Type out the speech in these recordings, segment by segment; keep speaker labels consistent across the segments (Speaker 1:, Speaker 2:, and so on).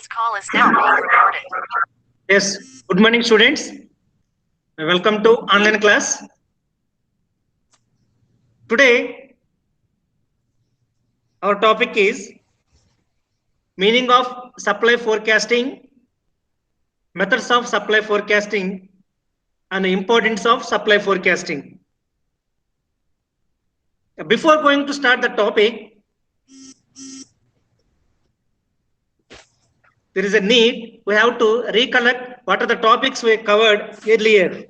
Speaker 1: This call is now being recorded.
Speaker 2: Yes, good morning, students. Welcome to online class. Today, our topic is meaning of supply forecasting, methods of supply forecasting, and importance of supply forecasting. Before going to start the topic, there is a need, we have to recollect what are the topics we covered earlier.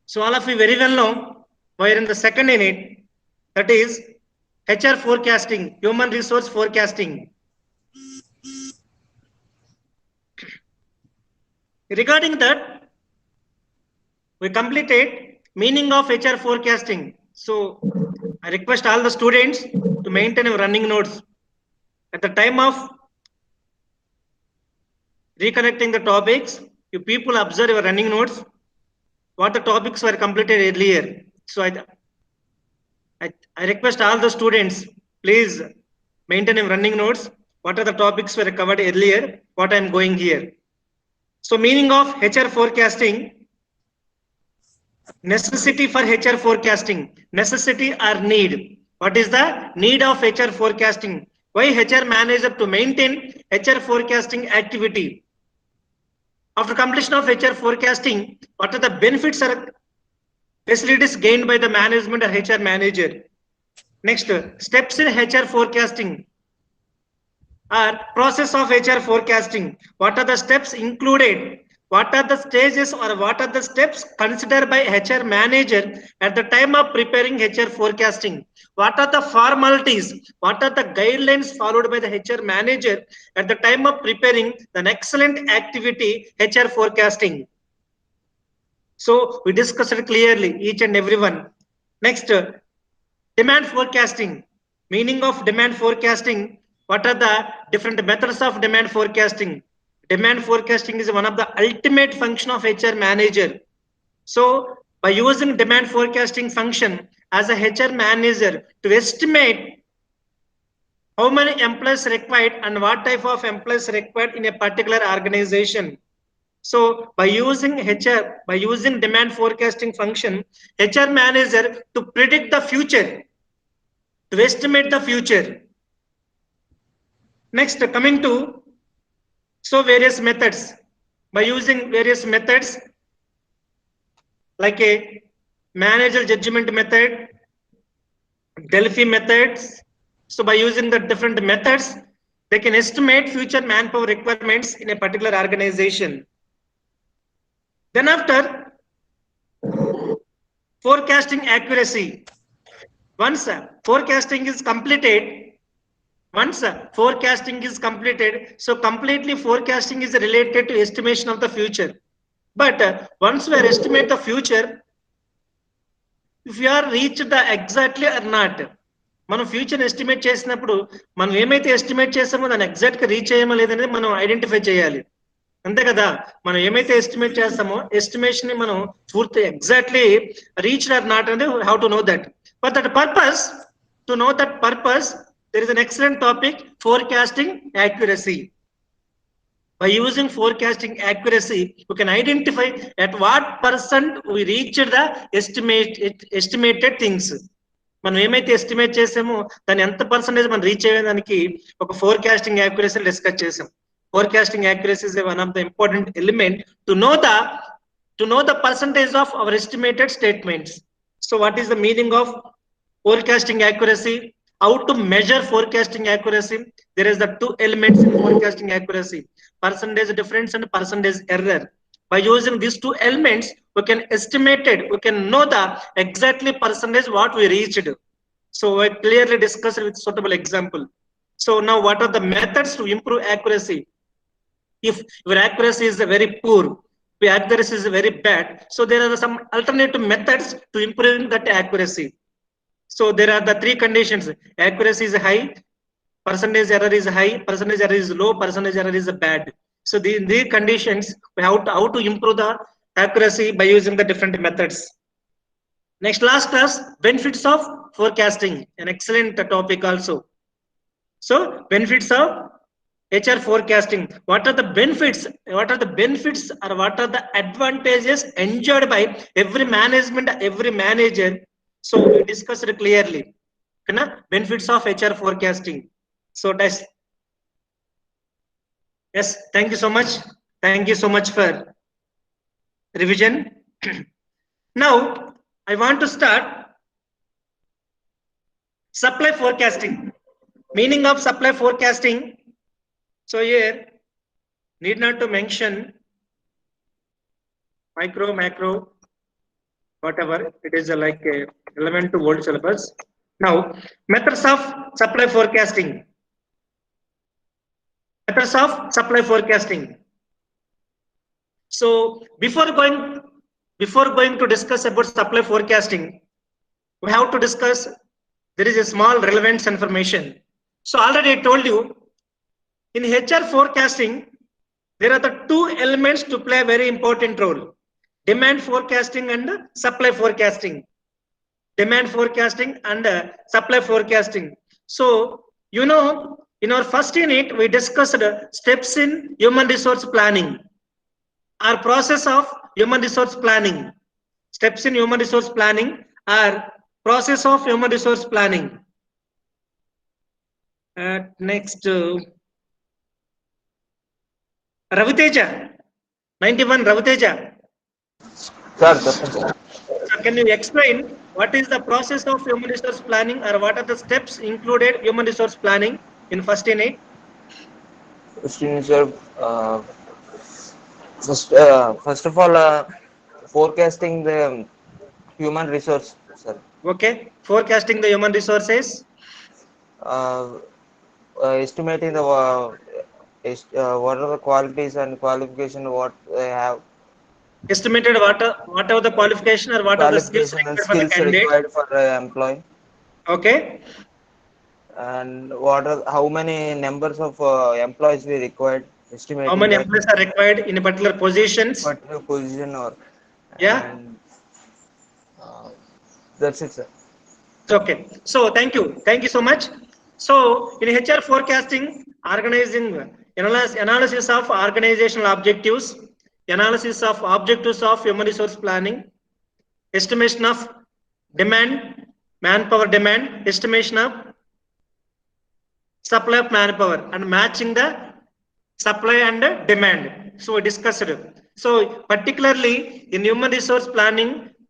Speaker 2: So all of you very well know, we are in the second unit, that is HR forecasting, human resource forecasting. Regarding that, we completed meaning of HR forecasting. So I request all the students to maintain your running notes. At the time of reconnecting the topics, you people observe your running notes, what the topics were completed earlier. So I request all the students, please maintain your running notes, what are the topics were covered earlier, what I am going here. So meaning of HR forecasting, necessity for HR forecasting, necessity or need. What is the need of HR forecasting? Why HR manager to maintain HR forecasting activity? After completion of HR forecasting, what are the benefits or facilities gained by the management or HR manager? Next, steps in HR forecasting or process of HR forecasting. What are the steps included? What are the stages or what are the steps considered by HR manager at the time of preparing HR forecasting? What are the formalities? What are the guidelines followed by the HR manager at the time of preparing an excellent activity HR forecasting? So we discussed it clearly, each and every one. Next, demand forecasting. Meaning of demand forecasting. What are the different methods of demand forecasting? Demand forecasting is one of the ultimate function of HR manager. So by using demand forecasting function as a HR manager to estimate how many employees required and what type of employees required in a particular organization. So by using demand forecasting function, HR manager to predict the future, to estimate the future. Next, coming to various methods. By using various methods like a manager judgment method, Delphi methods. So by using the different methods, they can estimate future manpower requirements in a particular organization. Then after, forecasting accuracy. Once forecasting is completed, so completely forecasting is related to estimation of the future. But once we estimate the future, if you are reached the exactly or not, మనం future estimate చేసినప్పుడు మనం ఏమైతే estimate చేస్తామో దాన్ని exact గా reach అయ్యామో లేదనేది మనం identify చేయాలి. అంతే కదా, మనం ఏమైతే ఎస్టిమేట్ చేస్తామో ఎస్టిమేషన్ ని మనం పూర్తి ఎగ్జాక్ట్లీ రీచ్డ్ ఆర్ నాట్ అనేది how to know that. For that purpose, to know that purpose, there is an excellent topic, forecasting accuracy. By using forecasting accuracy, we can identify at what percent we reached the estimated things. మనం ఏమైతే estimate చేసామో దాని ఎంత percentage మనం reach అయ్యేదానికి ఒక forecasting accuracy discuss చేసాం. Forecasting accuracy is one of the important element to know the percentage of our estimated statements. So what is the meaning of forecasting accuracy? How to measure forecasting accuracy? There is the two elements in forecasting accuracy, percentage difference and percentage error. By using these two elements, we can estimate it, we can know the exactly percentage what we reached. So I clearly discussed with suitable example. So now what are the methods to improve accuracy? If your accuracy is very poor, your accuracy is very bad, so there are some alternative methods to improving that accuracy. So there are the three conditions: accuracy is high, percentage error is high, percentage error is low, percentage error is bad. So these conditions, how to improve the accuracy by using the different methods. Next, last class, benefits of forecasting, an excellent topic also. So benefits of HR forecasting. What are the benefits? What are the benefits or what are the advantages enjoyed by every management, every manager? So we discussed it clearly. Benefits of HR forecasting. So that's yes. Thank you so much. Thank you so much for revision. Now I want to start supply forecasting. Meaning of supply forecasting. So here need not to mention micro, macro, whatever it is like relevant to world syllabus. Now, methods of supply forecasting. Methods of supply forecasting. So before going to discuss about supply forecasting, we have to discuss there is a small relevance information. So already I told you in HR forecasting there are the two elements to play a very important role: demand forecasting and supply forecasting. Demand forecasting and supply forecasting. So, you know, in our first unit, we discussed steps in human resource planning, our process of human resource planning. Steps in human resource planning are process of human resource planning. Next, Raviteja, 91 Raviteja.
Speaker 1: Sir.
Speaker 2: So can you explain what is the process of human resource planning or what are the steps included human resource planning in first unit?
Speaker 1: Sir, first of all, forecasting the human resource, sir.
Speaker 2: Okay, forecasting the human resources,
Speaker 1: Uh, Estimating the what are the qualities and qualification what they have,
Speaker 2: estimated what are the qualification or what are the skills
Speaker 1: qualification and
Speaker 2: required for the
Speaker 1: skills
Speaker 2: candidate.
Speaker 1: required for employee,
Speaker 2: Okay,
Speaker 1: and what are how many numbers of employees we required,
Speaker 2: how
Speaker 1: estimating
Speaker 2: many
Speaker 1: that
Speaker 2: employees are required in a particular positions?
Speaker 1: particular position or
Speaker 2: Yeah,
Speaker 1: and uh, that's it, sir.
Speaker 2: okay. So thank you so much. So in HR forecasting, analysis of organizational objectives, analysis of objectives of human resource planning, estimation of demand, manpower demand, estimation of supply of manpower, and matching the supply and demand. So we discussed it. So particularly in human resource planning,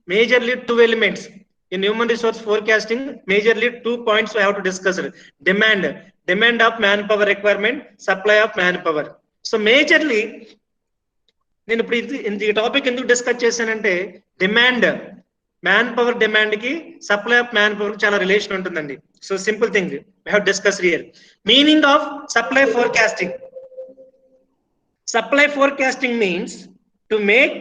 Speaker 2: majorly two elements. In human resource forecasting, majorly 2 points we have to discuss it. Demand of manpower requirement, supply of manpower. So majorly నేను ఇప్పుడు ఇది topic ఎందుకు discuss చేశానంటే demand man power demand కి supply of man power చాలా relation ఉంటుందండి. So simple thing we have discuss here. Meaning of supply forecasting. Supply forecasting means to make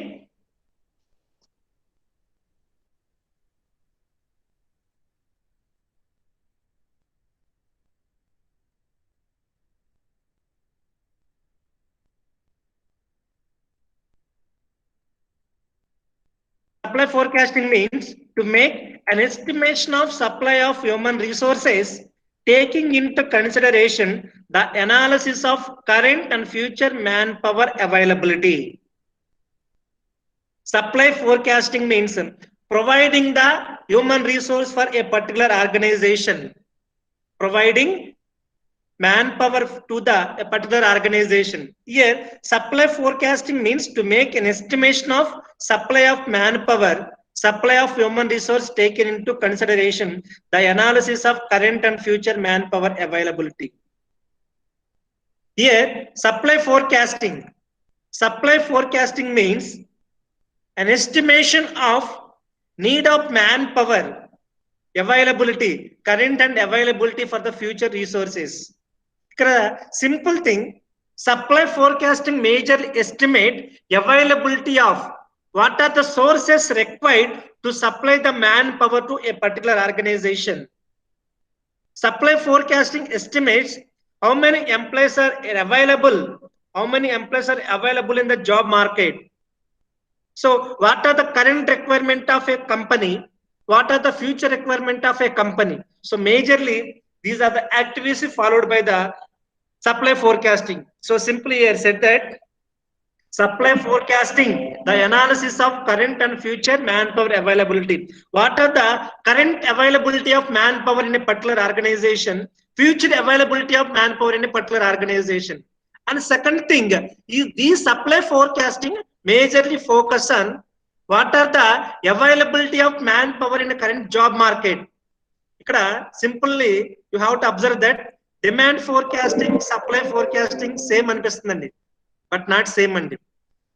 Speaker 2: supply forecasting means to make an estimation of supply of human resources taking into consideration the analysis of current and future manpower availability. Supply forecasting means providing the human resource for a particular organization, providing manpower to a particular organization. Here, supply forecasting means to make an estimation of supply of manpower, supply of human resource taken into consideration, the analysis of current and future manpower availability. Here, supply forecasting means an estimation of need of manpower, availability, current and availability for the future resources. Simple thing, supply forecasting major estimate availability of what are the sources required to supply the manpower to a particular organization. Supply forecasting estimates how many employees are available, in the job market. So what are the current requirement of a company? What are the future requirement of a company? So majorly, these are the activities followed by the supply forecasting. So simply here said that supply forecasting, the analysis of current and future manpower availability. What are the current availability of manpower in a particular organization, future availability of manpower in a particular organization. And second thing is these supply forecasting majorly focus on what are the availability of manpower in the current job market. ఇక్కడ simply you have to observe that demand forecasting supply forecasting same అనిపిస్తుందండి, but not same అండి.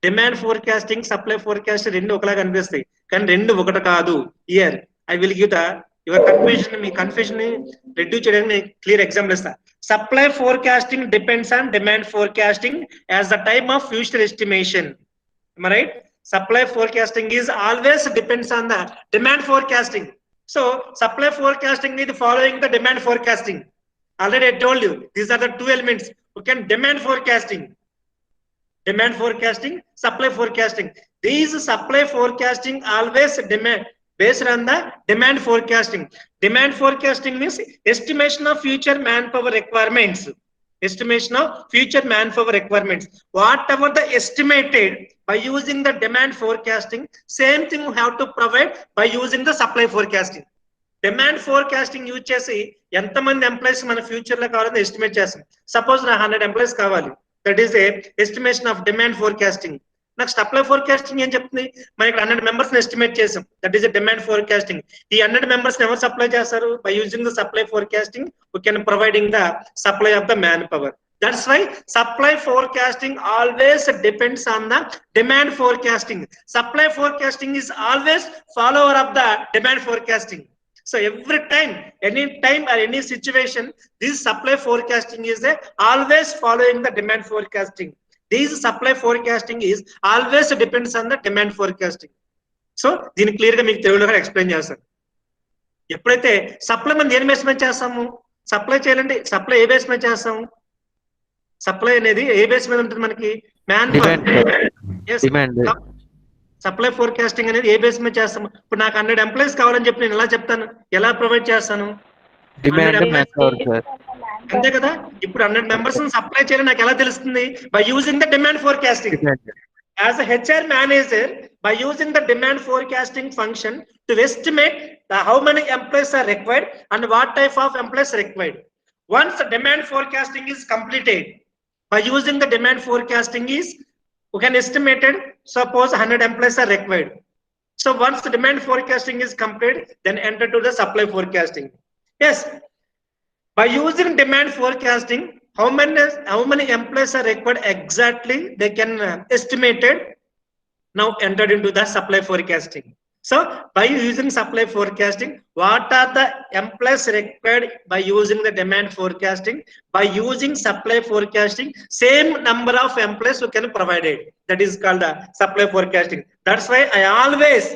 Speaker 2: Demand forecasting supply forecast రెండు ఒకలాగా అనిపిస్తాయి, కానీ రెండు ఒకటి కాదు. Year I will give the your confusion, me confusion ని రెడ్యూస్ చేయడానికి నేను క్లియర్ ఎగ్జాంపుల్ ఇస్తా. Supply forecasting depends on demand forecasting as the time of future estimation. Right? Supply forecasting is always depends on the demand forecasting. So supply forecasting is following the demand forecasting. Already I told you these are the two elements. You can demand forecasting, supply forecasting. These supply forecasting always demand based on the demand forecasting. Demand forecasting means estimation of future manpower requirements. Estimation of future manpower requirements. Whatever the estimated by using the demand forecasting, same thing you have to provide by using the supply forecasting. Demand forecasting use చేసి ఎంతమంది employees మన future లో కావాలని estimate చేస్తాం. Suppose నా 100 employees కావాలి, that is a estimation of demand forecasting. నాకు supply forecasting ఏం చెప్తుంది, మనం ఇక్కడ 100 మెంబర్స్ ఎస్టిమేట్ చేసాం, that is a demand forecasting. ఈ 100 మెంబర్స్ ఎవరు సప్లై చేస్తారు? By using the supply forecasting we can providing the supply of the man power. That's why supply forecasting always depends on the demand forecasting. Supply forecasting is always follower of the demand forecasting. So every time, any time or any situation, this supply forecasting is always following the demand forecasting. This supply forecasting is always depends on the demand forecasting. So దీన్ని clear గా మీకు తెలుగులో explain చేస్తాను. ఎప్పుడైతే supply మనం దేని base మీద చేస్తాము? సప్లై చేయాలంటే సప్లై ఏ బేస్ మీద చేస్తాము? సప్లై అనేది ఏ బేస్ మీద ఉంటుంది మనకి? Man power. సప్లై ఫోర్కాస్టింగ్ అనేది ఏ బేస్ మీద చేస్తాము? ఇప్పుడు నాకు 100 ఎంప్లాయీస్ కావాలని చెప్పి నేను ఎలా చెప్తాను, ఎలా ప్రొవైడ్ చేస్తాను? అంతే కదా. ఇప్పుడు 100 మెంబర్స్ సప్లై చేయాలని నాకు ఎలా తెలుస్తుంది? By using the demand forecasting. As a HR manager, by using the demand forecasting function to estimate the how many employees are required and what type of employees are required. Once the demand forecasting is completed, by using the demand forecasting is we can estimate it, suppose 100 employees are required. So once the demand forecasting is complete, then enter to the supply forecasting. Yes, by using demand forecasting, how many employees are required exactly they can estimated, now entered into the supply forecasting. So by using supply forecasting, what are the employees required by using the demand forecasting? By using supply forecasting, same number of employees you can provide it. That is called the supply forecasting. That's why I always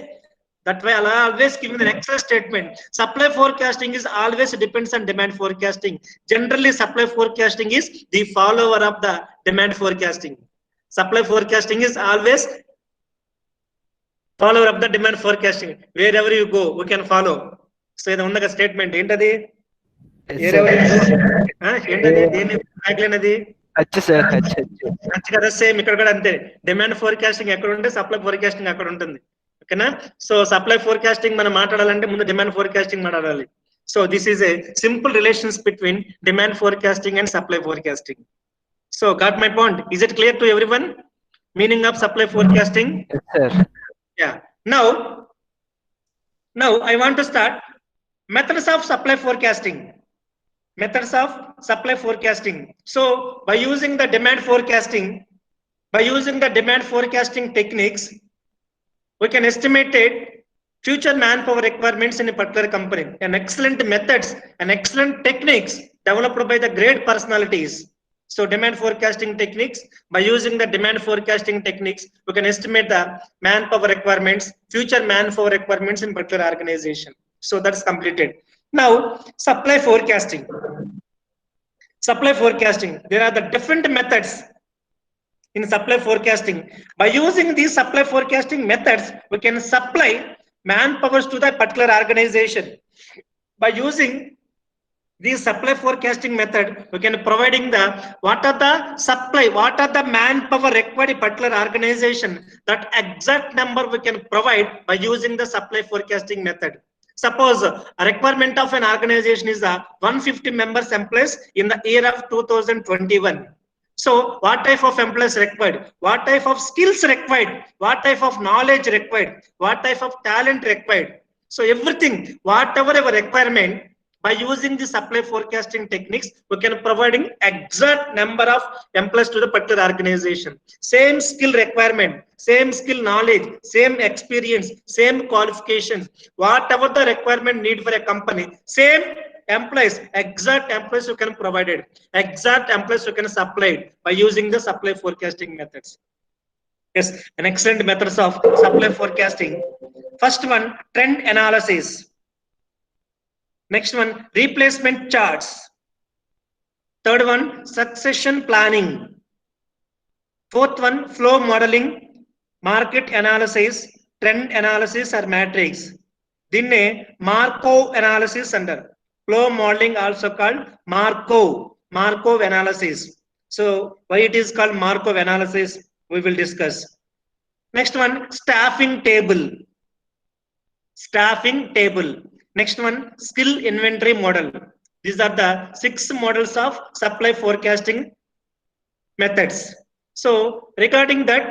Speaker 2: give the next statement. Supply forecasting is always depends on demand forecasting. Generally, supply forecasting is the follower of the demand forecasting. Supply forecasting is always follower of the demand forecasting. Wherever you go, we can follow. So ఇది ఉన్న statement ఏంటది? కదా. Same ఇక్కడ కూడా అంతే. Demand forecasting ఎక్కడ ఉంటే supply forecasting అక్కడ ఉంటుంది. ఓకేనా? సో సప్లై ఫోర్కాస్టింగ్ మనం మాట్లాడాలంటే ముందు డిమాండ్ ఫోర్కాస్టింగ్ మాట్లాడాలి. So this is a simple relations between demand forecasting and supply forecasting. So got my point? Is it clear to everyone? Meaning of supply forecasting? Yeah. Now I want to start methods of supply forecasting. Methods of supply forecasting. So by using the demand forecasting techniques, we can estimate future manpower requirements in a particular company. An excellent methods and excellent techniques developed by the great personalities. So demand forecasting techniques, by using the demand forecasting techniques, we can estimate the manpower requirements, future manpower requirements in particular organization. So that's completed. Now supply forecasting. Supply forecasting, there are the different methods in supply forecasting. By using these supply forecasting methods, we can supply manpower to the particular organization. By using This supply forecasting method, we can providing the what are the supply, what are the manpower required in particular organization. That exact number we can provide by using the supply forecasting method. Suppose a requirement of an organization is a 150 members employees in the year of 2021. So what type of employees required, what type of skills required, what type of knowledge required, what type of talent required. So everything, whatever our requirement, by using the supply forecasting techniques, we can providing exact number of employees to the particular organization. Same skill requirement, same skill knowledge, same experience, same qualifications, whatever the requirement need for a company, same employees, exact employees you can provide it, exact employees you can supply it by using the supply forecasting methods. Yes, an excellent methods of supply forecasting. First one, trend analysis. Next one, replacement charts. Third one, succession planning. Fourth one, flow modeling, market analysis, trend analysis or matrix. Dinne Markov analysis under. Flow modeling also called Markov analysis. So why it is called Markov analysis, we will discuss. Next one, staffing table. Staffing table. Next one, skill inventory model. These are the 6 models of supply forecasting methods. So regarding that,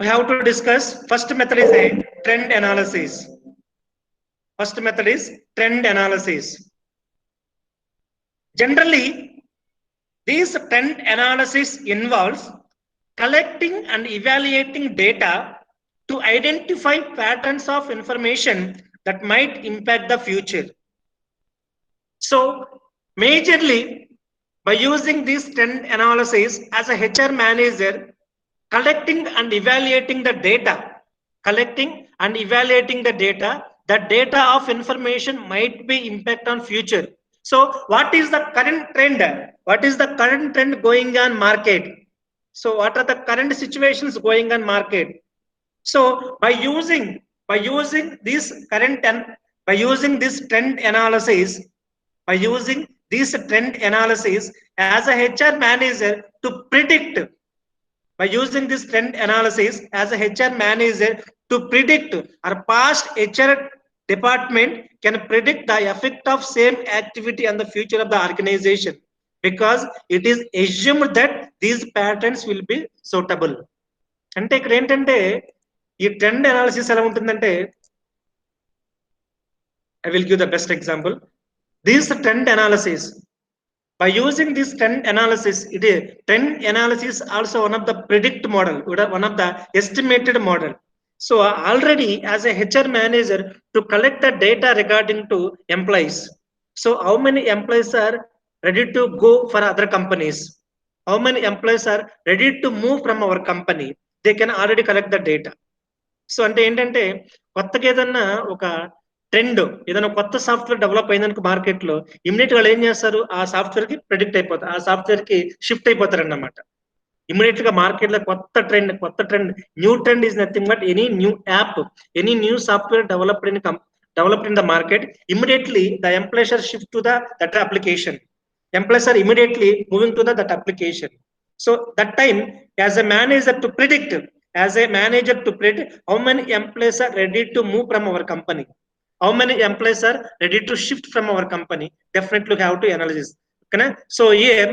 Speaker 2: we have to discuss. First method is a trend analysis. First method is trend analysis. Generally, this trend analysis involves collecting and evaluating data to identify patterns of information that might impact the future. So majorly by using this trend analysis as a HR manager, collecting and evaluating the data, the data of information might be impact on future. So what is the current trend? What is the current trend going on market? So what are the current situations going on market? So by using this current and by using this trend analysis, as a HR manager to predict, by using this trend analysis as a HR manager to predict, or past HR department can predict the effect of same activity on the future of the organization, because it is assumed that these patterns will be suitable. అంటే ఇక్కడ ఏంటంటే ఈ trend analysis ఎలా ఉంటుందంటే, I will give the best example. This trend analysis, by using this trend analysis, it is trend analysis also one of the predict model, one of the estimated model. So already as a HR manager to collect the data regarding to employees. So how many employees are ready to go for other companies? How many employees are ready to move from our company? They can already collect the data. So అంటే ఏంటంటే కొత్తగా ఏదన్నా ఒక trend, ఏదైనా కొత్త software develop అయిందనుకో market లో, immediate గా ఏం చేస్తారు, ఆ సాఫ్ట్వేర్ కి ప్రెడిక్ట్ అయిపోతారు, ఆ సాఫ్ట్వేర్ కి షిఫ్ట్ అయిపోతారు అన్నమాట. ఇమీడియట్ గా మార్కెట్ లో కొత్త trend, new trend is nothing but any new app, any new software developed in the market, immediately the employees are shift to that application. Employees are immediately moving to that application. So that time as a manager to predict how many employees are ready to move from our company, how many employees are ready to shift from our company, definitely we have to analyze. Okay? So here,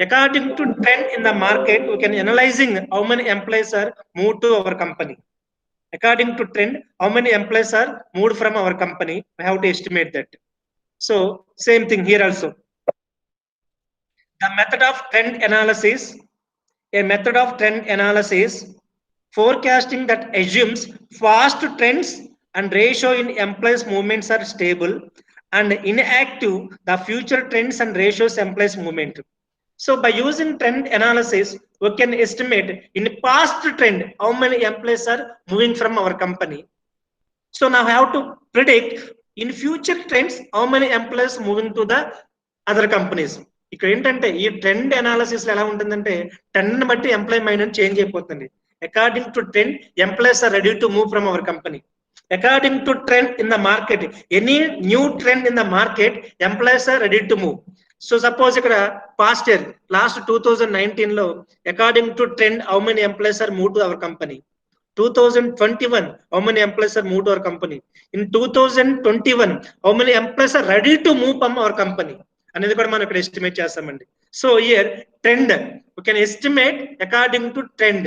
Speaker 2: according to trend in the market, we can analyzing how many employees are moved to our company. According to trend, how many employees are moved from our company, we have to estimate that. So same thing here also. The method of trend analysis, a method of trend analysis forecasting that assumes fast trends and ratio in employees movements are stable, and inactive the future trends and ratios employees movement. So by using trend analysis, we can estimate in past trend how many employees are moving from our company. So now I have to predict in future trends how many employees moving to the other companies. ఇక్కడ ఏంటంటే ఈ trend analysis ఎలా ఉంటుందంటే, trend బట్టి employee mind change అయిపోతుంది. According to trend, employees are ready to move from our company. According to trend in the market, any new trend in the market, employees are ready to move. So suppose ikkada past year, last 2019 lo, according to trend, how many employees are moved to our company? 2021, how many employees are moved to our company? In 2021, how many employees are ready to move from our company? అనేది కూడా మనం ఇక్కడ estimate చేస్తామండి. So year trend, we can estimate according to trend.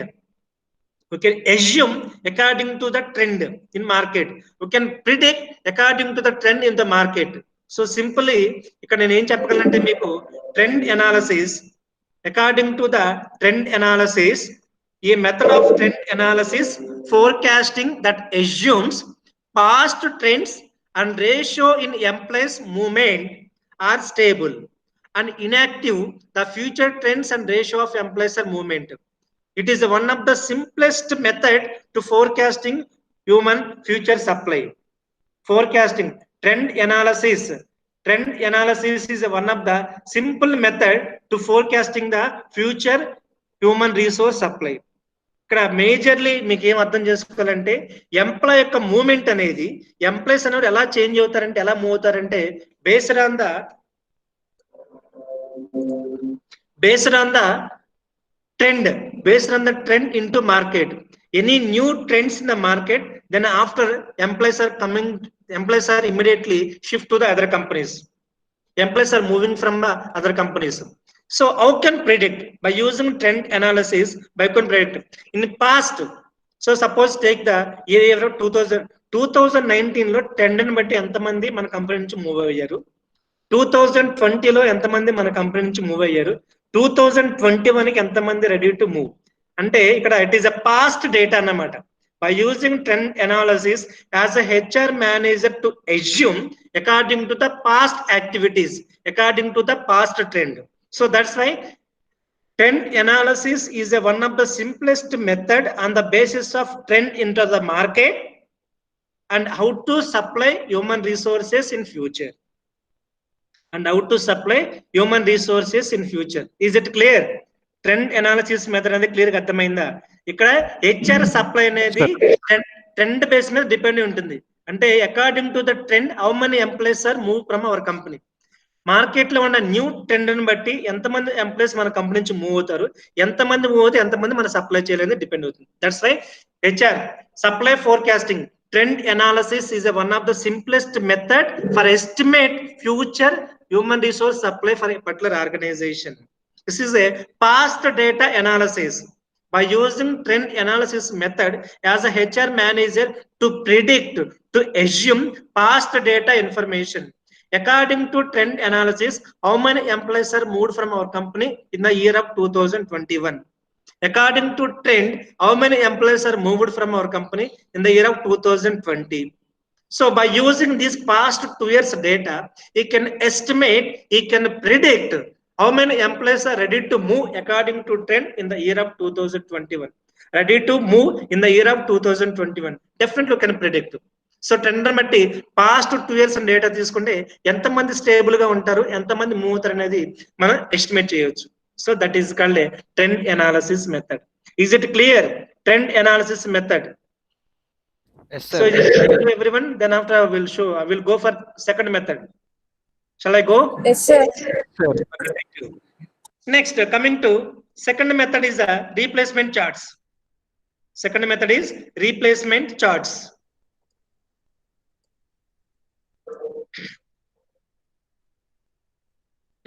Speaker 2: We can assume according to the trend in market. We can predict according to the trend in the market. So simply ఇక్కడ నేను ఏం చెప్పగలంటే మీకు trend analysis, according to the trend analysis, a method of trend analysis forecasting that assumes past trends and ratio in employees movement are stable and inactive the future trends and ratio of employees are movement. It is one of the simplest method to forecasting human future supply. Forecasting, trend analysis. Trend analysis is one of the simple method to forecasting the future human resource supply. ఇక్కడ majorly మీకు ఏం అర్థం చేసుకోవాలంటే employee యొక్క movement అనేది, employees అనేది ఎలా change అవుతారంటే, ఎలా మూవ్ అవుతారంటే based on the trend, based on the trend into market. Any new trends in the market, then after employees are coming, employees are immediately shift to the other companies. Employees are moving from the other companies. So how can predict? By using trend analysis, by can predict in the past. So suppose take the year of 2019 లో trend ని బట్టి ఎంతమంది మన company నుంచి move అయ్యారు, 2020 లో ఎంతమంది మన కంపెనీ నుంచి మూవ్ అయ్యారు, 2021 కి ఎంతమంది రెడీ టు మూవ్ అంటే ఇక్కడ it is a past data అన్నమాట. By using trend analysis as a HR manager to assume according to the past activities, according to the past trend. So that's why trend analysis is one of the simplest method on the basis of trend into the market and how to supply human resources in future. And how to supply human resources in future. Is it clear? Trend analysis method అనేది clear గా అర్థమైందా? ఇక్కడ HR supply అనేది trend base మీద depend ఉంటుంది. అంటే according to the trend how many employees are move from our company. Market లో ఉన్న న్యూ ట్రెండ్ ని బట్టి ఎంతమంది ఎంప్లాయీస్ మన కంపెనీ నుంచి మూవ్ అవుతారు, ఎంతమంది మూవ్ అవుతే ఎంతమంది మన సప్లై చేయలేదు డిపెండ్ అవుతుంది. That's why HR supply forecasting trend analysis is one of the simplest method for estimate future human resource supply for a particular organization. This is a past data analysis. By using trend analysis method as a HR manager to predict, to assume past data information. According to trend analysis, how many employees are moved from our company in the year of 2021? According to trend, how many employees are moved from our company in the year of 2020? So by using this past 2 years data, he can estimate, he can predict how many employees are ready to move according to trend in the year of 2021. Ready to move in the year of 2021. Definitely can predict. So trend బట్టి past 2 years data తీసుకుంటే ఎంతమంది stable గా ఉంటారు, ఎంతమంది move అవుతారు అనేది మనం estimate చేయొచ్చు. So that is called a trend analysis method. Is it clear? Trend analysis method.
Speaker 3: Yes,
Speaker 2: So
Speaker 3: sir.
Speaker 2: it is clear to everyone. Then after I will go for second method. Shall I go?
Speaker 4: Yes, sir.
Speaker 3: Sure.
Speaker 2: Okay, thank you. Next, coming to second method is replacement charts. Second method is replacement charts.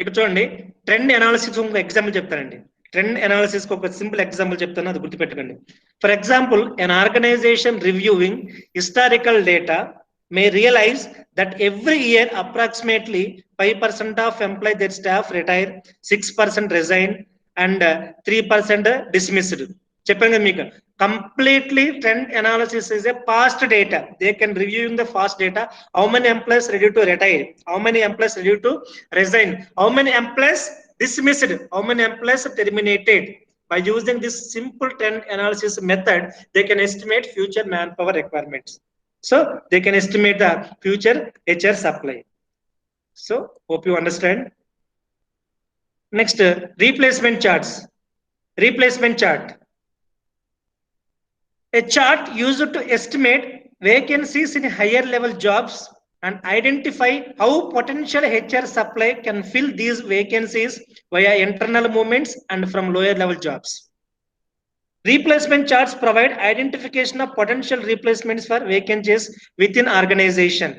Speaker 2: ఇక్కడ చూడండి, trend analysis ఒక example చెప్తానండి. Trend analysis ఒక simple example చెప్తాను, అది గుర్తుపెట్టుకోండి. For example, an organization reviewing historical data may realize that every year approximately 5% of employee their staff retire, 6% resign and 3% dismissed. చెప్పండి మీకు completely trend analysis is a past data. They can review the past data. How many employees ready to retire? How many employees ready to resign? How many employees dismissed? How many employees terminated? By using this simple trend analysis method, they can estimate future manpower requirements. So they can estimate the future HR supply. So hope you understand. Next, replacement charts. Replacement chart. A chart used to estimate vacancies in higher level jobs and identify how potential HR supply can fill these vacancies via internal movements and from lower level jobs. Replacement charts provide identification of potential replacements for vacancies within organization.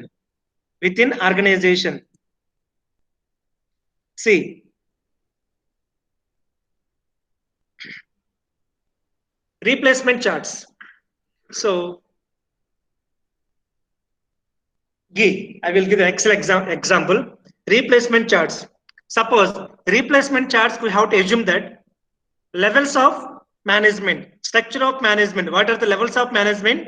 Speaker 2: See, replacement charts. So, I will give an excellent example. Replacement charts. Suppose replacement charts, we have to assume that levels of management, structure of management. What are the levels of management?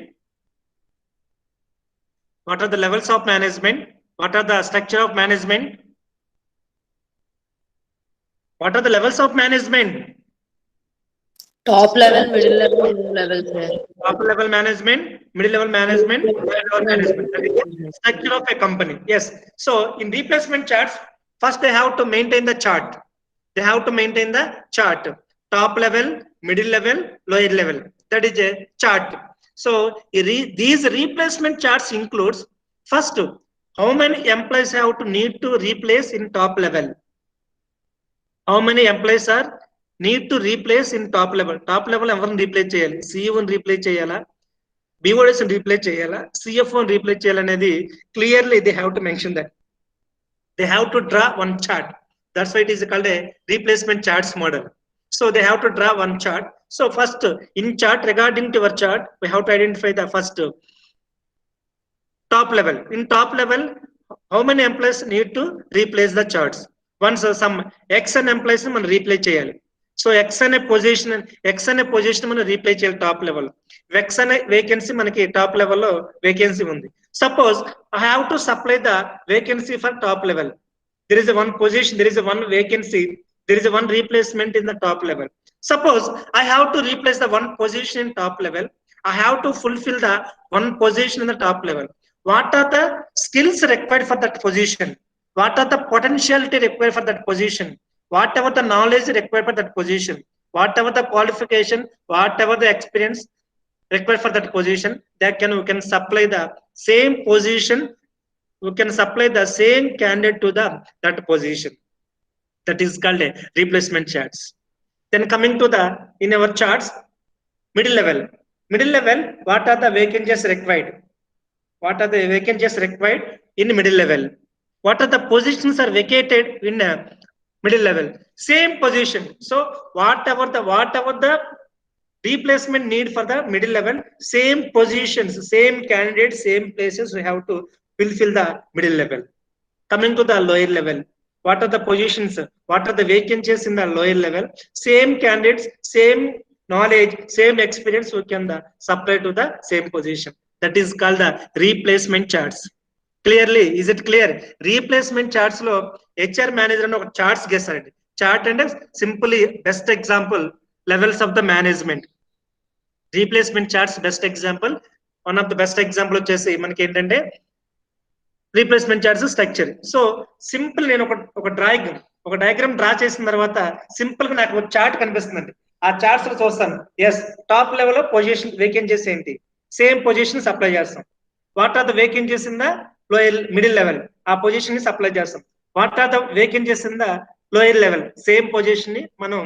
Speaker 2: What are the levels of management? What are the structure of management? What are the levels of management?
Speaker 4: Top level, middle level, low level, sir.
Speaker 2: Top level management, middle level management, lower level management. That is the structure of a company. Yes. So in replacement charts, first they have to maintain the chart. They have to maintain the chart. Top level, middle level, lower level. That is a chart. So these replacement charts includes first, how many employees have to need to replace in top level. How many employees are need to replace in top level. Top level ఎవరిని replace చేయాలి? CEO replace చేయాలా, BODS replace చేయాలా, CFO replace చేయాలనేది clearly they have to mention that. They have to draw one chart. That's why it is called a replacement charts model. So they have to draw one chart. So first in chart, regarding to our chart, we have to identify the first top level. In top level, how many employees need to replace the charts? Once some X and employees మనం replace చేయాలి. So X అనే position మనం replace చేయాలి top level. X అనే vacancy మనకి top లెవెల్లో vacancy ఉంది. Suppose I have to supply the vacancy for top level. There is a one position, there is a one vacancy, there is a one replacement in the top level. Suppose I have to replace the one position in top level. I have to fulfill the one position in the top level. What are the skills required for that position? What are the potentiality required for that position? Whatever the knowledge required for that position, whatever the qualification, whatever the experience required for that position, we can supply the same position. We can supply the same candidate to that position. That is called a replacement charts. Then coming to the in our charts, middle level. Middle level, what are the vacancies required? What are the vacancies required in middle level? What are the positions are vacated in middle level? Same position. So whatever the replacement need for the middle level, same positions, same candidates, same places we have to fulfill the middle level. Coming to the lower level, what are the positions? What are the vacancies in the lower level? Same candidates, same knowledge, same experience we can supply to the same position. That is called the replacement charts. Clearly, is it clear? Replacement charts lo HR manager and charts గేస్తారండి. Chart అంటే simply best example levels of the management. Replacement charts best example. One of the best example వచ్చేసి మనకి ఏంటంటే replacement charts structure. So simple నేను ఒక diagram draw చేసిన తర్వాత simple గా నాకు ఒక చార్ట్ కనిపిస్తుందండి. ఆ చార్ట్స్ లో చూస్తాను. ఎస్, టాప్ లెవెల్ లో పొజిషన్ వేకెన్సీస్ ఏంటి, సేమ్ పొజిషన్ సప్లై చేస్తాం. What are the vacancies in the lower middle level, ఆ పొజిషన్ ని సప్లై చేస్తాం. What are the vacancies in the lower level, same position ని మనం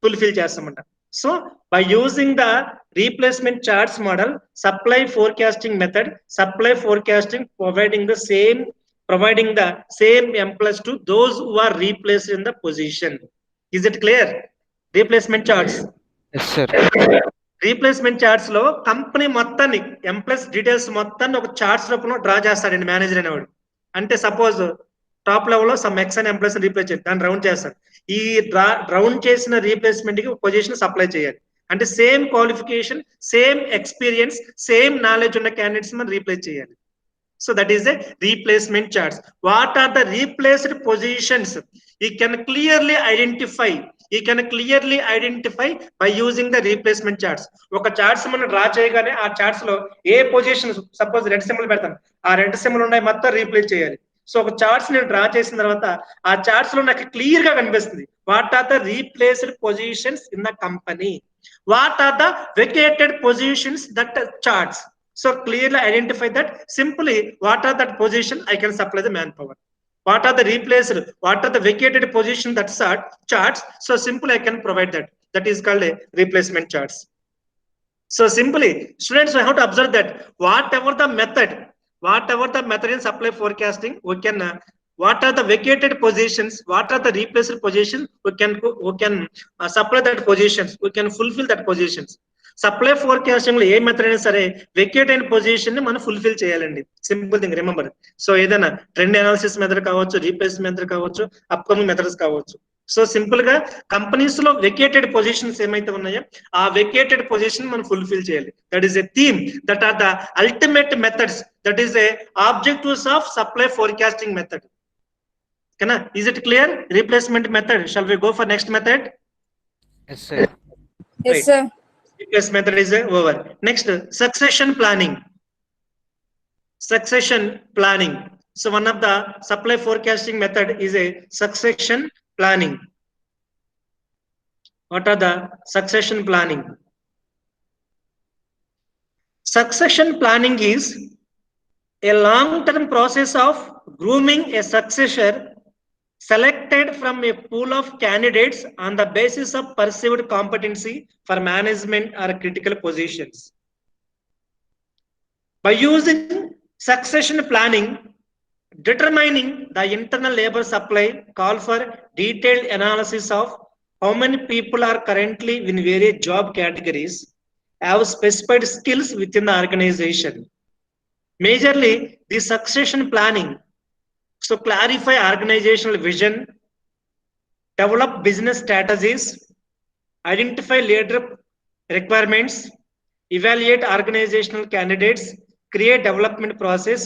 Speaker 2: ఫుల్ఫిల్ చేస్తామంట. So by using the replacement charts model, supply forecasting method, supply forecasting providing the same employees to those who are replaced in the position. Is it clear? Replacement charts.
Speaker 3: Yes, sir.
Speaker 2: Replacement charts లో company మొత్తాన్ని employees details మొత్తాన్ని ఒక charts రూపంలో draw చేస్తాడండి manager అనేవాడు. అంటే suppose top level లో some X అనే ఎంప్లాయీస్ రీప్లేస్ చేయాలి, దాన్ని రౌండ్ చేస్తాడు. ఈ రౌండ్ చేసిన రీప్లేస్మెంట్ కి పొజిషన్ సప్లై చేయాలి. అంటే same qualification, same experience, same knowledge ఉన్న క్యాండిడేట్స్ మనం రీప్లేస్ చేయాలి. So that is a replacement charts. What are the replaced positions? You can clearly identify by using the replacement charts. ఒక charts మనం draw చేయగానే ఆ charts లో ఏ position, suppose red symbol పెడతాను, ఆ రెడ్ సింబల్ ఉన్నాయి మొత్తం రీప్లేస్ చేయాలి. సో ఒక చార్ట్స్ నేను డ్రా చేసిన తర్వాత ఆ చార్ట్స్ లో నాకు క్లియర్ గా కనిపిస్తుంది what are the replaced positions in the company, what are the vacated positions that charts. So clearly identify that simply what are that position I can supply the manpower. What are the replaced, what are the vacated position that charts. So simply I can provide that. That is called a replacement charts. So simply, students, we have to observe that whatever the method in supply forecasting, we can what are the vacated positions, what are the replaced positions, we can supply that positions, we can fulfill that positions. Supply forecasting లో ఏ method అయినా సరే vacate అయిన position ని మనం fulfil చేయాలండి. Simple thing remember. So ఏదైనా trend analysis method కావచ్చు, replace method కావచ్చు, అప్కమింగ్ మెథడ్స్ కావచ్చు. సో సింపుల్ గా కంపెనీస్ లో వెకేటెడ్ పొజిషన్స్ ఏమైతే ఉన్నాయో ఆ వెకేటెడ్ పొజిషన్ మనం ఫుల్ఫిల్ చేయాలి. That is a theme, that are the ultimate methods, that is a objectives of supply forecasting method. ఓకేనా? Is it clear? Replacement method. Shall we go for next method?
Speaker 3: Yes, sir.
Speaker 4: Yes, sir.
Speaker 2: Replace method is over. Next, succession planning. Succession planning. So one of the supply forecasting method is a succession planning. What are the succession planning? Succession planning is a long-term process of grooming a successor selected from a pool of candidates on the basis of perceived competency for management or critical positions. By using succession planning, determining the internal labor supply call for detailed analysis of how many people are currently in various job categories, have specified skills within the organization. Majorly, the succession planning, so clarify organizational vision, develop business strategies, identify leader requirements, evaluate organizational candidates, create development process,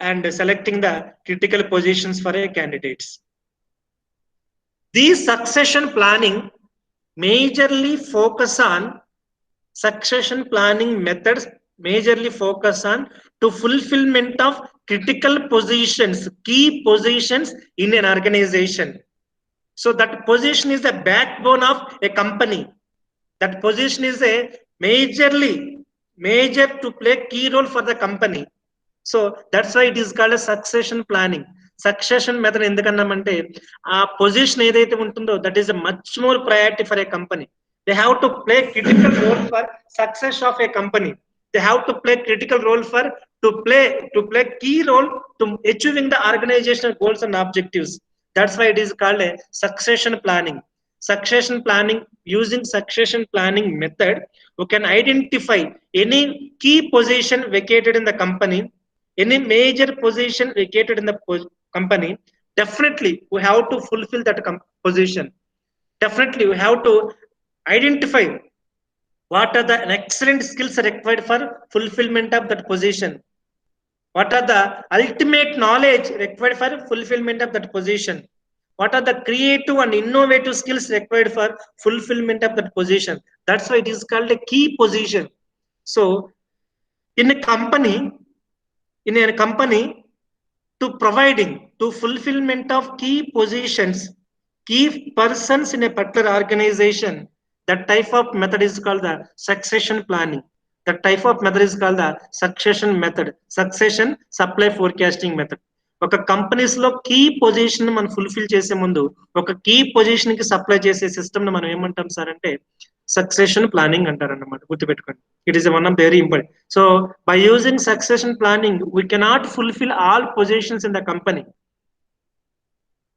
Speaker 2: and selecting the critical positions for a candidates. These succession planning majorly focus on succession planning methods majorly focus on to fulfillment of critical positions, key positions in an organization. So that position is the backbone of a company. That position is a major to play key role for the company. So that's why it is called a succession planning. Succession method endukannamante aa position edaithe untundo that is a much more priority for a company. They have to play critical role for success of a company. They have to play critical role for to play key role to achieving the organizational goals and objectives. That's why it is called a succession planning. Succession planning, using succession planning method, we can identify any key position vacated in the company, any major position vacated in the company. Definitely we have to fulfill that position. Definitely we have to identify what are the excellent skills required for fulfillment of that position. What are the ultimate knowledge required for fulfillment of that position? What are the creative and innovative skills required for fulfillment of that position? That's why it is called a key position. So in a company to providing to fulfillment of key positions, key persons in a particular organization, that type of method is called the succession planning. That type of method is called the succession method, succession supply forecasting method. ఒక companies లో key position మనం fulfil చేసే ముందు ఒక key position కి supply చేసే system ని మనం ఏమంటాం సార్ అంటే సక్సెషన్ ప్లానింగ్ అంటారు అన్నమాట. గుర్తుపెట్టుకోండి, it is one of very important. So by using succession planning we cannot fulfil all positions in the company.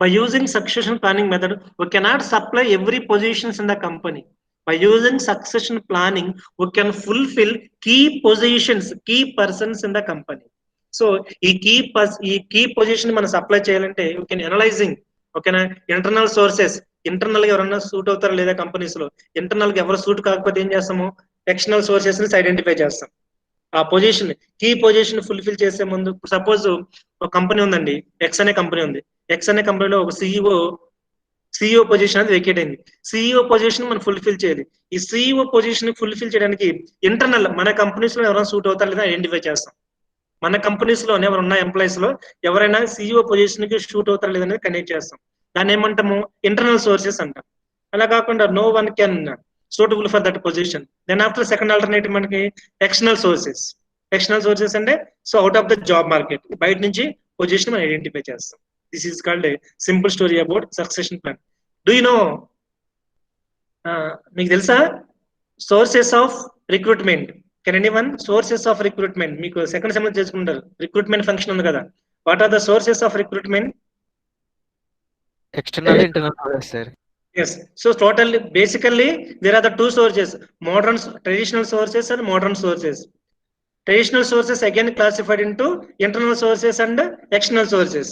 Speaker 2: By using succession planning method, we cannot supply every positions in the company. By using succession planning, we can fulfill key positions, key persons in the company. So, ఈ key position మనం supply చేయాలంటే we can analyzing, ఓకేనా, internal sources, internal గా ఎవరన్నా suit అవుతారా లేదా companies లో, internal గా ఎవరు సూట్ కాకపోతే ఏం చేస్తాము, ఎక్స్టర్నల్ సోర్సెస్ ని ఐడెంటిఫై చేస్తాం. ఆ పొజిషన్ కీ పొజిషన్ ఫుల్ఫిల్ చేసే ముందు, సపోజ్ ఒక కంపెనీ ఉందండి, ఎక్స్ అనే కంపెనీ ఉంది. ఎక్స్ అనే కంపెనీలో ఒక సిఇఓ పొజిషన్ అనేది వేకేట్ అయింది. సిఇఓ పొజిషన్ మనం ఫుల్ఫిల్ చేయాలి. ఈ సిఇఓ పొజిషన్ ఫుల్ఫిల్ చేయడానికి ఇంటర్నల్ మన కంపెనీస్ లో ఎవరైనా సూట్ అవుతారు లేదా ఐడెంటిఫై చేస్తాం. మన కంపెనీస్ లోనే ఎవరున్న ఎంప్లాయీస్ లో ఎవరైనా సిఇఓ పొజిషన్ కి షూట్ అవుతారు లేదనేది కనెక్ట్ చేస్తాం. దాన్ని ఏమంటాము, ఇంటర్నల్ సోర్సెస్ అంటాం. అలా కాకుండా no one can suitable for that position. Then after second alternative మనకి external sources. ఎక్స్టర్నల్ సోర్సెస్ అంటే so out of the job market, బయట నుంచి పొజిషన్ మనం ఐడెంటిఫై చేస్తాం. This is called simple story about succession plan. Do you know, మీకు తెలుసా sources of recruitment? Can anyone? Sources of recruitment మీకు second semester చేసుకుంటారు, recruitment function ఉంది కదా. What are the sources of recruitment?
Speaker 3: External, internal sources, sir.
Speaker 2: Yes. So totally, basically, there are the two sources: modern, traditional sources and modern sources. Traditional sources again classified into internal sources and external sources.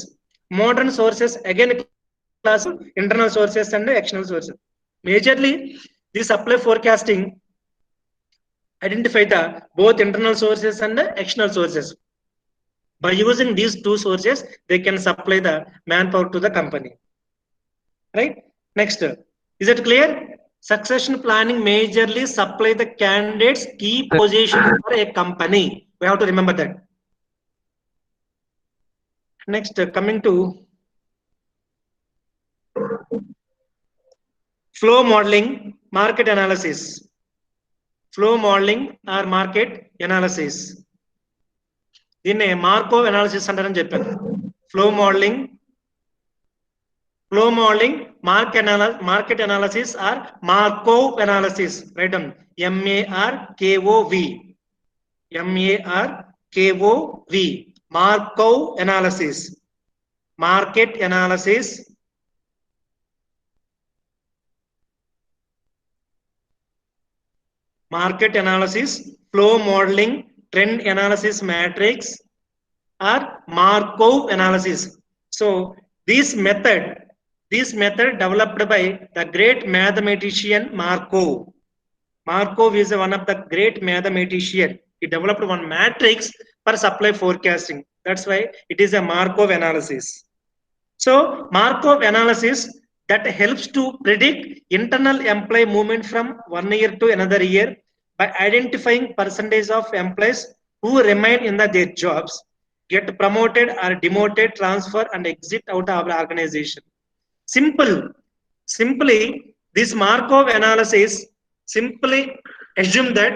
Speaker 2: Modern sources again class internal sources and external sources. Majorly, this supply forecasting identify the both internal sources and external sources. By using these two sources, they can supply the manpower to the company. Right? Next, is it clear? Succession planning majorly supply the candidates key position for a company. We have to remember that. Next, coming to flow modeling, market analysis. Flow modeling or market analysis. దీన్ని Markov analysis అంటారని చెప్పాను. Flow modelling, market analysis or Markov analysis. Right down MARKOV, Markov analysis, market analysis, market analysis, flow modeling, trend analysis matrix, or Markov analysis. So this method developed by the great mathematician Markov. Markov is one of the great mathematician. He developed one matrix for supply forecasting. That's why it is a Markov analysis. So Markov analysis that helps to predict internal employee movement from one year to another year by identifying percentage of employees who remain in their jobs, get promoted or demoted, transfer and exit out of the organization. Simply, this Markov analysis simply assume that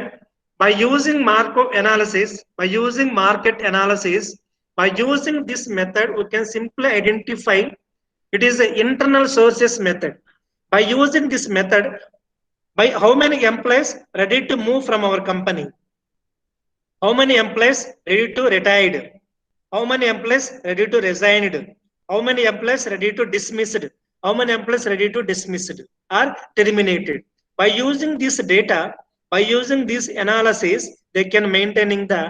Speaker 2: by using Markov analysis, by using market analysis, by using this method, we can simply identify. It is an internal sources method. By using this method, by how many employees ready to move from our company, how many employees ready to retired, how many employees ready to resigned, how many employees ready to dismissed, how many employees ready to dismissed or terminated. By using this data, by using this analysis, they can maintaining the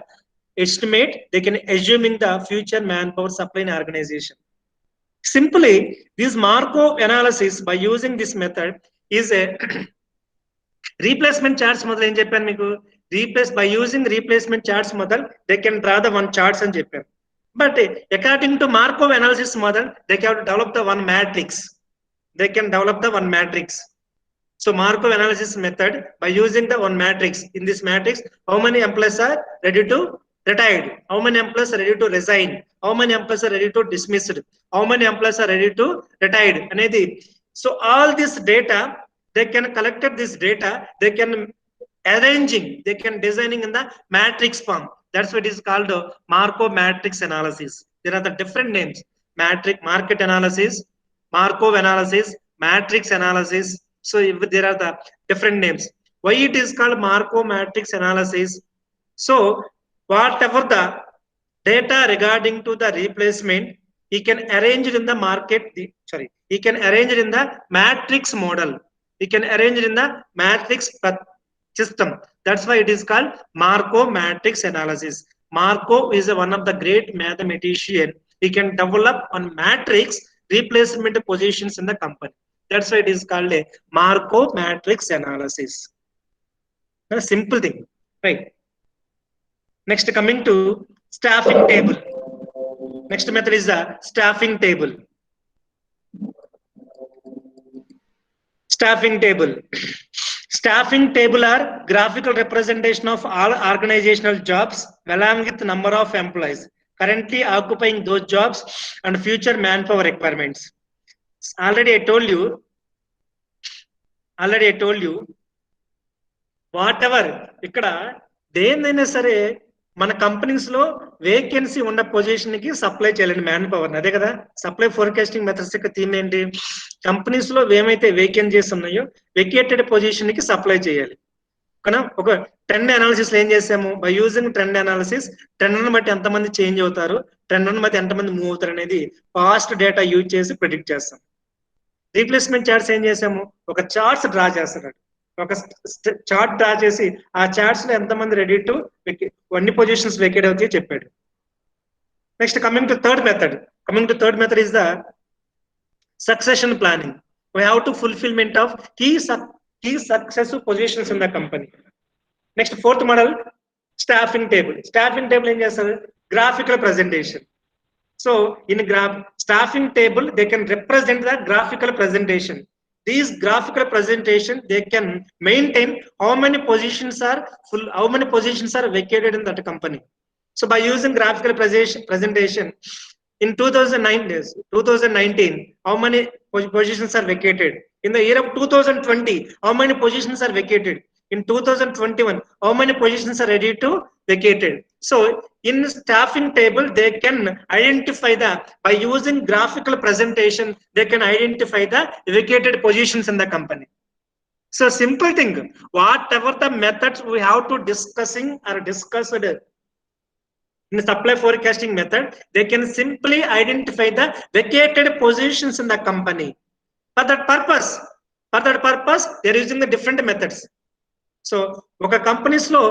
Speaker 2: estimate, they can assuming the future manpower supply in organization. Simply, this Markov analysis by using this method is a replacement charts model. Em cheppanu meeku, replace by using replacement charts model, they can draw the one charts అని చెప్పాను. But according to Markov analysis model, they can develop the one matrix. They can develop the one matrix. So Markov analysis method by using the one matrix. In this matrix, how many employees are ready to retired, how many employees are ready to resign, how many employees are ready to dismissed, how many employees are ready to retired అనేది. So all this data, they can collected this data, they can arranging, they can designing in the matrix form. That's what is called Markov matrix analysis. There are the different names: matrix, market analysis, Markov analysis, matrix analysis. So if there are the different names. Why it is called Markov matrix analysis? So whatever the data regarding to the replacement, he can arrange it in the he can arrange it in the matrix model. He can arrange it in the matrix system. That's why it is called Markov matrix analysis. Markov is one of the great mathematician. He can develop on matrix replacement positions in the company. That's why it is called a Markov matrix analysis. A simple thing, right? Next, coming to staffing table. Next method is the staffing table. Staffing table. Staffing table are graphical representation of all organizational jobs along with number of employees currently occupying those jobs and future manpower requirements. Already I told you whatever ikkada దేన్నైనా సరే మన companies లో vacancy ఉన్న position కి supply చేయాలండి man power. అదే కదా supply forecasting methods యొక్క థీమ్ ఏంటి? కంపెనీస్ లో ఏమైతే వేకెన్సీస్ ఉన్నాయో వెకేటెడ్ పొజిషన్ కి సప్లై చేయాలి. కానీ ఒక ట్రెండ్ అనాలిసిస్ ఏం చేసాము? By using trend analysis, trend బట్టి ఎంతమంది చేంజ్ అవుతారు, ట్రెండ్ బట్టి ఎంతమంది మూవ్ అవుతారు అనేది పాస్ట్ డేటా యూజ్ చేసి ప్రిడిక్ట్ చేస్తాం. రీప్లేస్మెంట్ చార్ట్స్ ఏం చేసాము? ఒక చార్ట్స్ డ్రా చేస్తున్నాడు, ఒక చార్ట్ డ్రా చేసి ఆ చార్ట్స్ లో ఎంతమంది రెడీ టు అన్ని పొజిషన్స్ వెకేట్ అవుతాయో చెప్పాడు. Next coming to third method is the succession planning. We have to fulfillment of key successive positions in the company. Next fourth model, staffing table ఏం చేస్తారు? Graphical presentation. So in staffing table they can represent the graphical presentation. These graphical presentation they can maintain how many positions are vacated in that company. So by using graphical presentation in 2019 how many positions are vacated? In the year of 2020 how many positions are vacated? In 2021 how many positions are ready to vacated? So in staffing table they can identify by using graphical presentation they can identify the vacated positions in the company. So simple thing, whatever the methods we have to discussed in the supply forecasting method, they can simply identify the vacated positions in the company. For that purpose they're using the different methods. So ఒక companies లో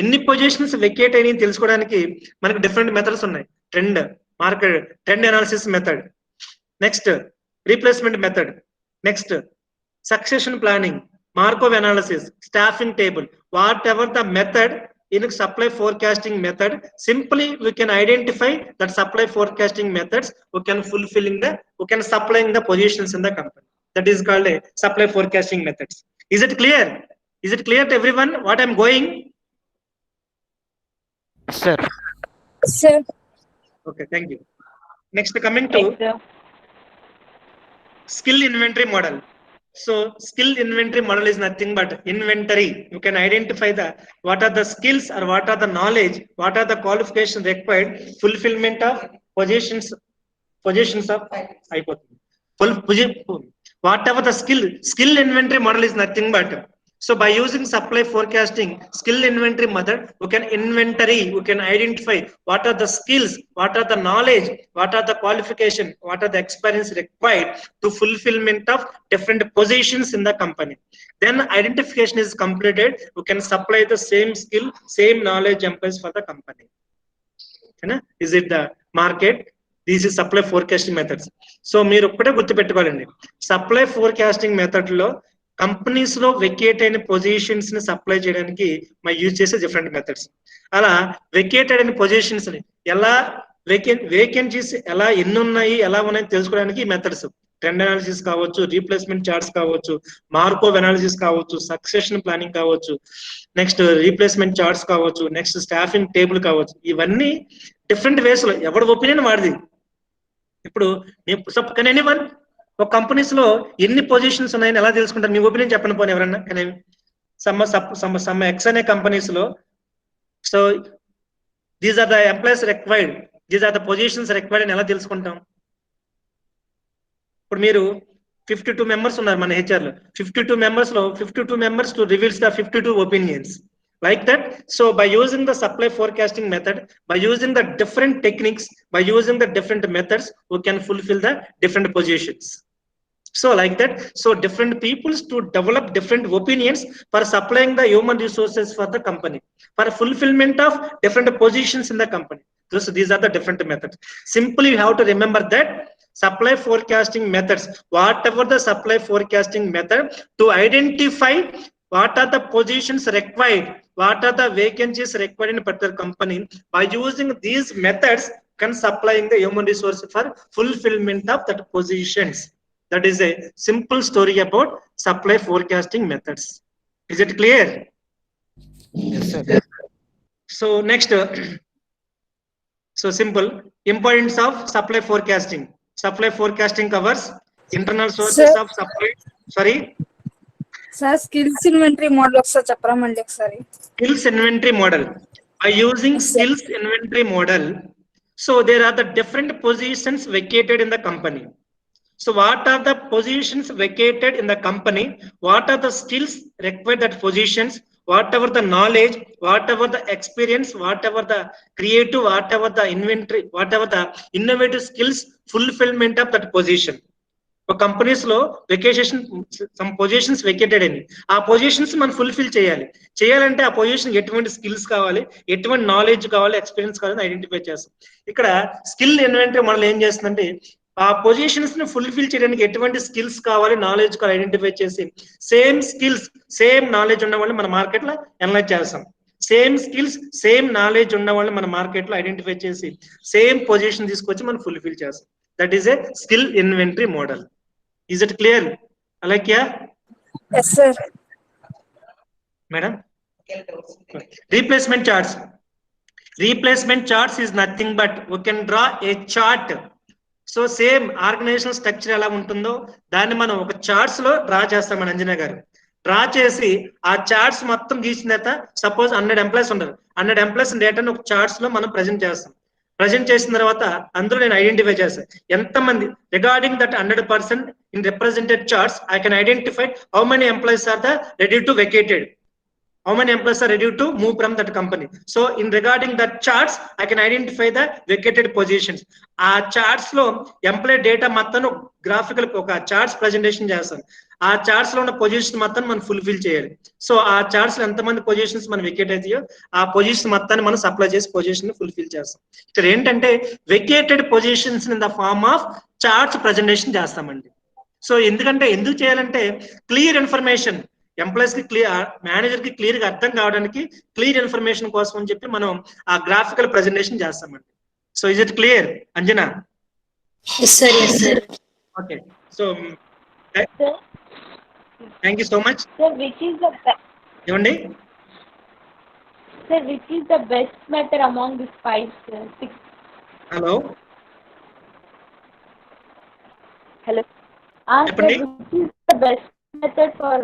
Speaker 2: ఎన్ని positions vacate అయినాయి తెలుసుకోవడానికి మనకి different methods ఉన్నాయి. Trend analysis method, next replacement method, next succession planning, Markov analysis, staffing table. What ever the method in supply forecasting method, simply we can identify that supply forecasting methods we can supplying the positions in the company. That is called a supply forecasting methods. Is it clear to everyone what I'm going?
Speaker 3: Sir.
Speaker 2: Okay, thank you. Next coming to skill inventory model. So skill inventory model is nothing but inventory. You can identify what are the skills or what are the knowledge, what are the qualifications required, fulfillment of positions of whatever the skill inventory model is nothing but. So by using supply forecasting skill inventory method, we can identify what are the skills, what are the knowledge, what are the qualification, what are the experience required to fulfillment of different positions in the company. Then identification is completed, we can supply the same skill, same knowledge employees for the company. Is it the market? This is supply forecasting methods. So మీరు ఒక్కటే గుర్తుపెట్టుకోవాలండి, supply forecasting method లో companies లో vacate అయిన positions ని supply చేయడానికి మనం use చేసే different methods. అలా వెకేటెడ్ అయిన పొజిషన్స్ ని ఎలా వేకెన్సీస్ ఎలా ఎన్ని ఉన్నాయి ఎలా ఉన్నాయి తెలుసుకోవడానికి మెథడ్స్ ట్రెండ్ అనాలిసిస్ కావచ్చు, రీప్లేస్మెంట్ చార్ట్స్ కావచ్చు, మార్కోవ్ అనాలిసిస్ కావచ్చు, సక్సెషన్ ప్లానింగ్ కావచ్చు, నెక్స్ట్ రీప్లేస్మెంట్ చార్ట్స్ కావచ్చు, నెక్స్ట్ స్టాఫింగ్ టేబుల్ కావచ్చు. ఇవన్నీ డిఫరెంట్ వేస్ లో ఎవరి ఒపీనియన్ వాడిది. ఇప్పుడు కానీ ఎనీవన్ ఒక కంపెనీస్ లో ఎన్ని పొజిషన్స్ ఉన్నాయని ఎలా తెలుసుకుంటారు? మీ ఒపీనియన్ చెప్పండి పోనీ ఎవరన్నా. కానీ సమ్ ఎక్స్ అనే కంపెనీస్ లో so these are the employees required, these are the positions required అని ఎలా తెలుసుకుంటాం? ఇప్పుడు మీరు 52 మెంబర్స్ ఉన్నారు మన హెచ్ఆర్ లో, 52 మెంబర్స్ లో 52 members to reveals the 52 opinions like that. So by using the supply forecasting method, by using the different techniques, by using the different methods, we can fulfill the different positions. So like that, so different peoples to develop different opinions for supplying the human resources for the company, for fulfillment of different positions in the company. So these are the different methods. Simply you have to remember that supply forecasting methods, whatever the supply forecasting method to identify what are the positions required, what are the vacancies required in a particular company. By using these methods can supplying the human resource for fulfillment of that positions. That is a simple story about supply forecasting methods. Is it clear?
Speaker 3: Yes, sir.
Speaker 2: So next, so simple importance of supply forecasting. Supply forecasting covers internal sources of supply. Sorry.
Speaker 4: Sir, skills inventory model ఒకసారి చెప్పరా మళ్ళీ ఒకసారి.
Speaker 2: Skills inventory model. By using skills inventory model, so there are the different positions vacated in the company. So what are the positions vacated in the company? What are the skills required at positions? Whatever the knowledge, whatever the experience, whatever the creative, whatever the inventory, whatever the innovative skills, fulfillment of that position. ఒక companies లో vacation some positions vacated అని ఆ positions మనం fulfil చేయాలంటే ఆ position ఎటువంటి skills కావాలి, ఎటువంటి నాలెడ్జ్ కావాలి, ఎక్స్పీరియన్స్ కావాలని ఐడెంటిఫై చేస్తాం. ఇక్కడ స్కిల్ ఇన్వెంటరీ మనల్ని ఏం చేస్తుందంటే ఆ పొజిషన్స్ ని ఫుల్ఫిల్ చేయడానికి ఎటువంటి స్కిల్స్ కావాలి, నాలెడ్జ్ కావాలి ఐడెంటిఫై చేసి సేమ్ స్కిల్స్ సేమ్ నాలెడ్జ్ ఉన్న వాళ్ళని మన మార్కెట్ లో అనలైజ్ చేస్తాం. సేమ్ స్కిల్స్ సేమ్ నాలెడ్జ్ ఉన్న వాళ్ళని మన మార్కెట్ లో ఐడెంటిఫై చేసి సేమ్ పొజిషన్ తీసుకొచ్చి మనం ఫుల్ఫిల్ చేస్తాం. That is a skill inventory model. Is it clear? Alakya?
Speaker 5: Yes, sir.
Speaker 2: Madam? Replacement charts. Replacement charts is nothing but we can draw a chart. So same organizational structure ఎలా ఉంటుందో దాన్ని మనం ఒక charts లో draw చేస్తాం. మన అంజనా గారు draw చేసి ఆ చార్ట్స్ మొత్తం తీసిన తర్వాత సపోజ్ 100 ఎంప్లాయీస్ ఉంటారు. 100 ఎంప్లాయీస్ డేటాను ఒక చార్ట్స్ లో మనం ప్రజెంట్ చేస్తాం. ప్రజెంట్ చేసిన తర్వాత అందులో నేను ఐడెంటిఫై చేస్తాను ఎంతమంది regarding that 100% in represented charts I can identify how many employees are the ready to vacated, how many employees are ready to move from that company. So in regarding that charts I can identify the vacated positions. ఆ charts లో employee data మొత్తం graphical ఒక charts presentation చేస్తాను. ఆ charts లో ఉన్న position మొత్తం మనం ఫుల్ఫిల్ చేయాలి. సో ఆ చార్ట్స్ లో ఎంతమంది పొజిషన్స్ మనం వెకేట్ అవుతాయో ఆ పొజిషన్ మొత్తాన్ని మనం సప్లై చేసి పొజిషన్ ఫుల్ఫిల్ చేస్తాం. ఇక్కడ ఏంటంటే vacated positions in the form of charts presentation చేస్తామండి. సో ఎందుకు చేయాలంటే క్లియర్ ఇన్ఫర్మేషన్ ఎంప్లాయీస్ కి క్లియర్, మేనేజర్ కి క్లియర్ గా అర్థం కావడానికి క్లియర్ ఇన్ఫర్మేషన్ కోసం అని చెప్పి మనం ఆ గ్రాఫికల్ ప్రెజెంటేషన్ చేస్తామండి. So is it clear Anjana?
Speaker 4: Yes, sir. Yes, sir.
Speaker 2: Okay. So thank you so much.
Speaker 5: Sir, which is the
Speaker 2: ఏమండి?
Speaker 5: sir, which is the best method among these 5, 6?
Speaker 2: Hello
Speaker 5: Hello. Sir,
Speaker 2: చెప్పండి.
Speaker 5: which is the best method for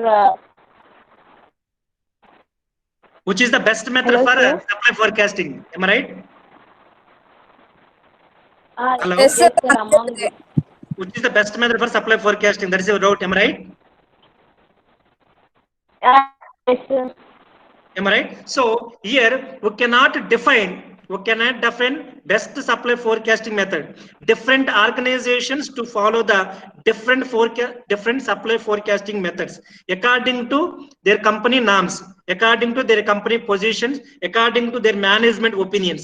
Speaker 2: which is the best method
Speaker 5: Hello,
Speaker 2: for
Speaker 5: sir.
Speaker 2: supply forecasting? Am I right? Hello.
Speaker 5: yes, sir, among these?
Speaker 2: Which is the best method for supply forecasting? That is your doubt. Am I right?
Speaker 5: Yes, sir.
Speaker 2: Am I right? So here we cannot define best supply forecasting method. Different organizations to follow the different supply forecasting methods according to their company norms, according to their company positions, according to their management opinions.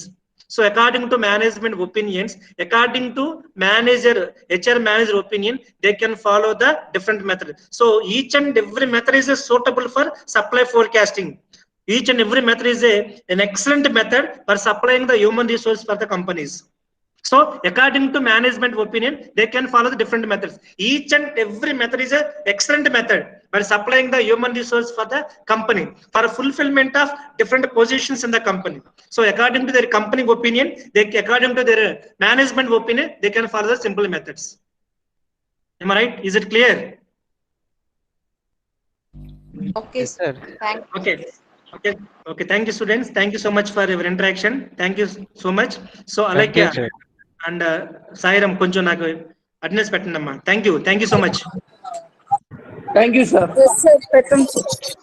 Speaker 2: So according to management opinions, according to HR manager opinion, they can follow the different method. So each and every method is suitable for supply forecasting. Each and every method is an excellent method for supplying the human resource for the companies. So according to management opinion, they can follow the different methods. Each and every method is an excellent method for supplying the human resource for the company for fulfillment of different positions in the company. So according to their company opinion, according to their management opinion, they can follow the simple methods. Am I right? Is it clear?
Speaker 3: Okay, yes, sir.
Speaker 5: Thank you.
Speaker 2: Okay. Thank you, students. Thank you so much for your interaction. Thank you so much. So
Speaker 3: Thank you, sir.
Speaker 2: and Sairam koncho naku attendance pettandamma. Thank you so much.
Speaker 6: Thank you, sir.
Speaker 5: Yes, sir.